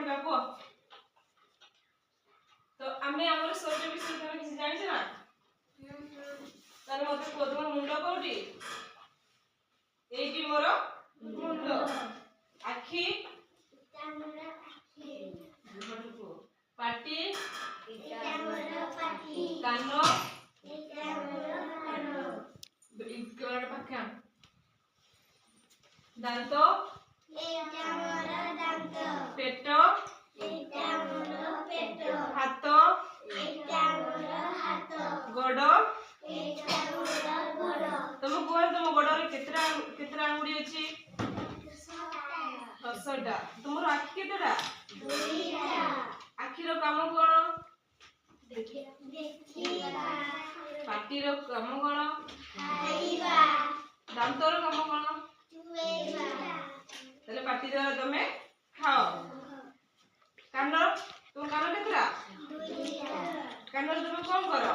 पढ़िबा को तो आमे हमर शरीर विषय तमे किसी जानि छ ना ताले मते को तुम मुंडो कोठी एटी मोर मुंडो आखी इटा मोर आखी पाटी इटा मोर पाटी कानो इटा मोर कानो इकड़ पक्का दांतो एटा मोर दांतो पेटो एटा मोर पेटो हातो एटा मोर हातो गोडो एटा मोर गोडो तुम गोडो रे केतरा आंगुडी अछि 10टा तुमर आखी केतरा 2टा आखी रो काम कोन देखिबा पाटी रो काम कोन खाइबा दांत रो काम कोन चुवेबा तले पाटी द्वारा तमे खाओ कान तुम कान केतरा 2टा कान तुम कोन करो